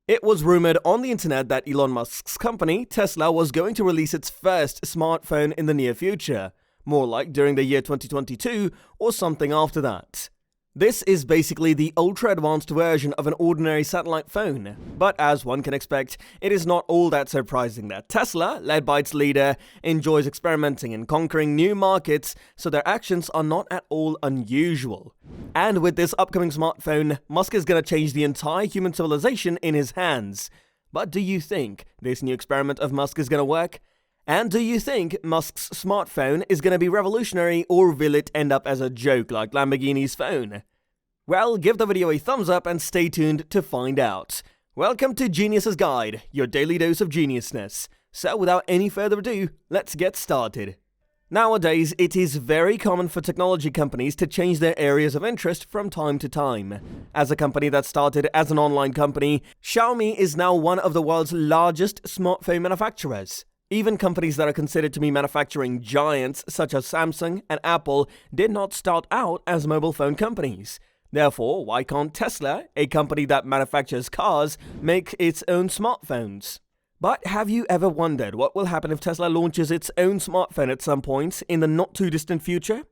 It was rumored on the internet that Elon Musk's company, Tesla, was going to release its first smartphone in the near future, more like during the year 2022 or something after that. This is basically the ultra-advanced version of an ordinary satellite phone, but as one can expect, it is not all that surprising that Tesla, led by its leader, enjoys experimenting and conquering new markets, so their actions are not at all unusual. And with this upcoming smartphone, Musk is gonna change the entire human civilization in his hands. But do you think this new experiment of Musk is gonna work? And do you think Musk's smartphone is going to be revolutionary, or will it end up as a joke like Lamborghini's phone? Well, give the video a thumbs up and stay tuned to find out. Welcome to Genius's Guide, your daily dose of geniusness. So without any further ado, let's get started. Nowadays, it is very common for technology companies to change their areas of interest from time to time. As a company that started as an online company, Xiaomi is now one of the world's largest smartphone manufacturers. Even companies that are considered to be manufacturing giants such as Samsung and Apple did not start out as mobile phone companies. Therefore, why can't Tesla, a company that manufactures cars, make its own smartphones? But have you ever wondered what will happen if Tesla launches its own smartphone at some point in the not too distant future?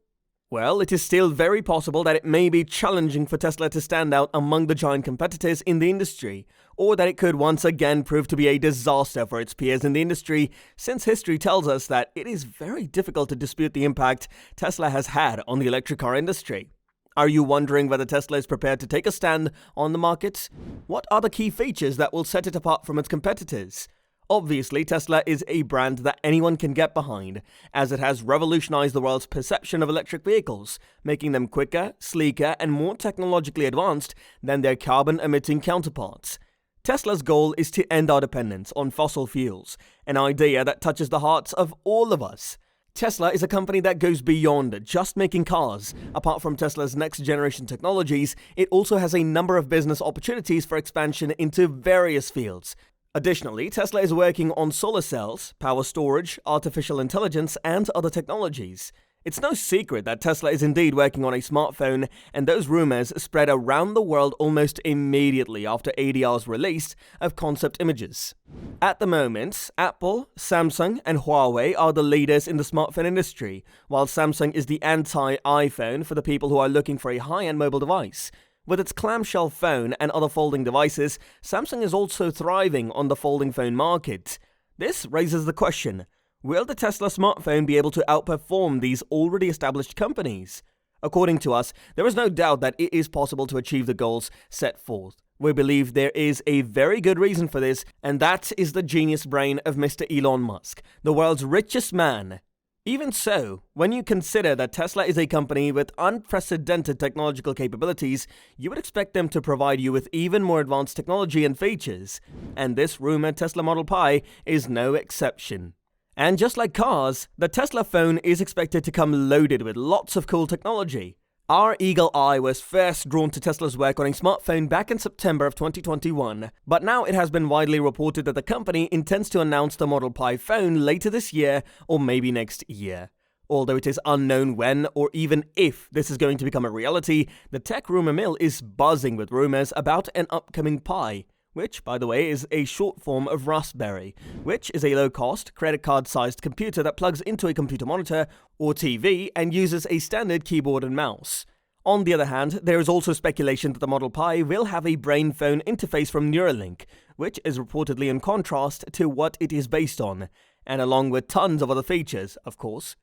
Well, it is still very possible that it may be challenging for Tesla to stand out among the giant competitors in the industry, or that it could once again prove to be a disaster for its peers in the industry, since history tells us that it is very difficult to dispute the impact Tesla has had on the electric car industry. Are you wondering whether Tesla is prepared to take a stand on the market? What are the key features that will set it apart from its competitors? Obviously, Tesla is a brand that anyone can get behind, as it has revolutionized the world's perception of electric vehicles, making them quicker, sleeker, and more technologically advanced than their carbon-emitting counterparts. Tesla's goal is to end our dependence on fossil fuels, an idea that touches the hearts of all of us. Tesla is a company that goes beyond just making cars. Apart from Tesla's next-generation technologies, it also has a number of business opportunities for expansion into various fields. Additionally, Tesla is working on solar cells, power storage, artificial intelligence, and other technologies. It's no secret that Tesla is indeed working on a smartphone, and those rumors spread around the world almost immediately after ADR's release of concept images. At the moment, Apple, Samsung, and Huawei are the leaders in the smartphone industry, while Samsung is the anti-iPhone for the people who are looking for a high-end mobile device. With its clamshell phone and other folding devices, Samsung is also thriving on the folding phone market. This raises the question, will the Tesla smartphone be able to outperform these already established companies? According to us, there is no doubt that it is possible to achieve the goals set forth. We believe there is a very good reason for this, and that is the genius brain of Mr. Elon Musk, the world's richest man. Even so, when you consider that Tesla is a company with unprecedented technological capabilities, you would expect them to provide you with even more advanced technology and features. And this rumored Tesla Model Pi is no exception. And just like cars, the Tesla phone is expected to come loaded with lots of cool technology. Our eagle eye was first drawn to Tesla's work on a smartphone back in September of 2021, but now it has been widely reported that the company intends to announce the Model Pi phone later this year or maybe next year. Although it is unknown when or even if this is going to become a reality, the tech rumor mill is buzzing with rumors about an upcoming Pi, which, by the way, is a short form of Raspberry, which is a low-cost, credit card-sized computer that plugs into a computer monitor or TV and uses a standard keyboard and mouse. On the other hand, there is also speculation that the Model Pi will have a brain-phone interface from Neuralink, which is reportedly in contrast to what it is based on, and along with tons of other features, of course.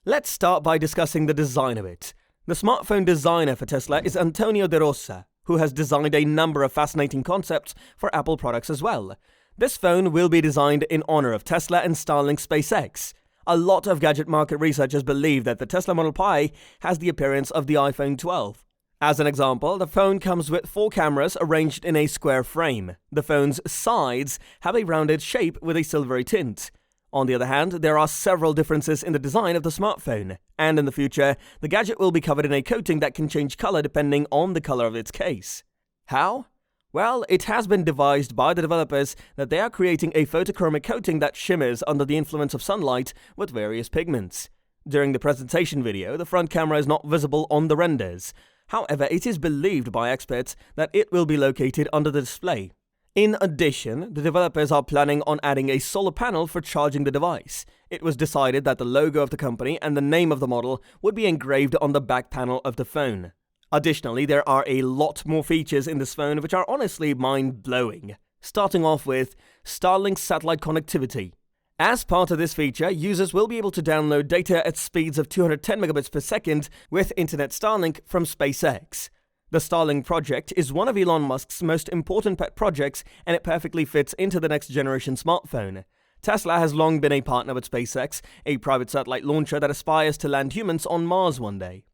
Let's start by discussing the design of it. The smartphone designer for Tesla is Antonio De Rosa, who has designed a number of fascinating concepts for Apple products as well. This phone will be designed in honor of Tesla and Starlink SpaceX. A lot of gadget market researchers believe that the Tesla Model Pi has the appearance of the iPhone 12. As an example, the phone comes with 4 cameras arranged in a square frame. The phone's sides have a rounded shape with a silvery tint. On the other hand, there are several differences in the design of the smartphone, and in the future, the gadget will be covered in a coating that can change color depending on the color of its case. How? Well, it has been devised by the developers that they are creating a photochromic coating that shimmers under the influence of sunlight with various pigments. During the presentation video, the front camera is not visible on the renders. However, it is believed by experts that it will be located under the display. In addition, the developers are planning on adding a solar panel for charging the device. It was decided that the logo of the company and the name of the model would be engraved on the back panel of the phone. Additionally, there are a lot more features in this phone which are honestly mind-blowing. Starting off with Starlink satellite connectivity. As part of this feature, users will be able to download data at speeds of 210 megabits per second with Internet Starlink from SpaceX. The Starlink project is one of Elon Musk's most important pet projects, and it perfectly fits into the next generation smartphone. Tesla has long been a partner with SpaceX, a private satellite launcher that aspires to land humans on Mars one day.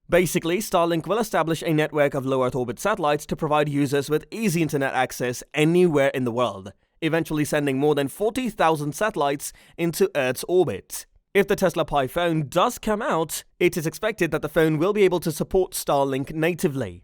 Basically, Starlink will establish a network of low Earth orbit satellites to provide users with easy internet access anywhere in the world, eventually sending more than 40,000 satellites into Earth's orbit. If the Tesla Pi phone does come out, it is expected that the phone will be able to support Starlink natively.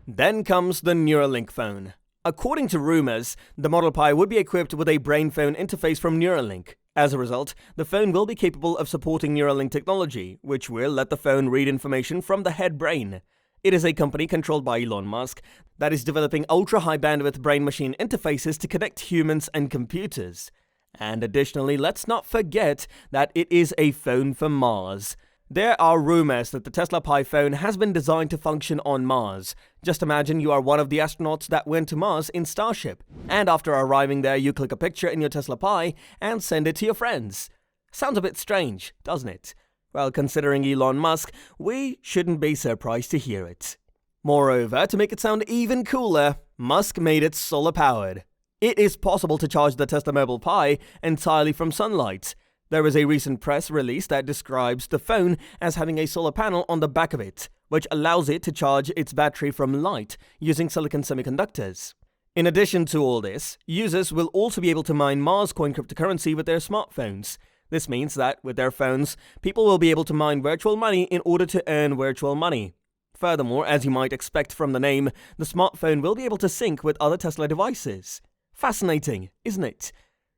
Then comes the Neuralink phone. According to rumors, the Model Pi would be equipped with a brain-phone interface from Neuralink. As a result, the phone will be capable of supporting Neuralink technology, which will let the phone read information from the head brain. It is a company controlled by Elon Musk that is developing ultra-high bandwidth brain-machine interfaces to connect humans and computers. And additionally, let's not forget that it is a phone for Mars. There are rumors that the Tesla Pi phone has been designed to function on Mars. Just imagine you are one of the astronauts that went to Mars in Starship, and after arriving there you click a picture in your Tesla Pi and send it to your friends. Sounds a bit strange, doesn't it? Well, considering Elon Musk, we shouldn't be surprised to hear it. Moreover, to make it sound even cooler, Musk made it solar-powered. It is possible to charge the Tesla Model Pi entirely from sunlight. There is a recent press release that describes the phone as having a solar panel on the back of it, which allows it to charge its battery from light using silicon semiconductors. In addition to all this, users will also be able to mine Mars coin cryptocurrency with their smartphones. This means that, with their phones, people will be able to mine virtual money in order to earn virtual money. Furthermore, as you might expect from the name, the smartphone will be able to sync with other Tesla devices. Fascinating, isn't it?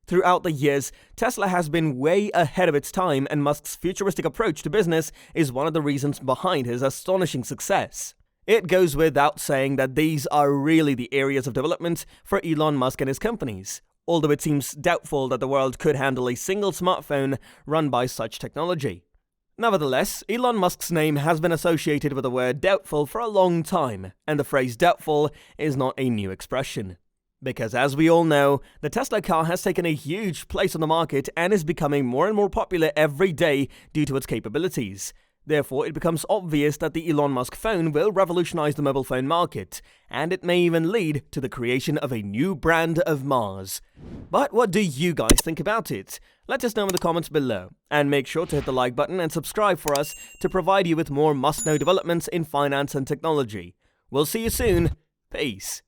Throughout the years, Tesla has been way ahead of its time, and Musk's futuristic approach to business is one of the reasons behind his astonishing success. It goes without saying that these are really the areas of development for Elon Musk and his companies, although it seems doubtful that the world could handle a single smartphone run by such technology. Nevertheless, Elon Musk's name has been associated with the word doubtful for a long time, and the phrase doubtful is not a new expression. Because as we all know, the Tesla car has taken a huge place on the market and is becoming more and more popular every day due to its capabilities. Therefore, it becomes obvious that the Elon Musk phone will revolutionize the mobile phone market, and it may even lead to the creation of a new brand of Mars. But what do you guys think about it? Let us know in the comments below, and make sure to hit the like button and subscribe for us to provide you with more must-know developments in finance and technology. We'll see you soon. Peace.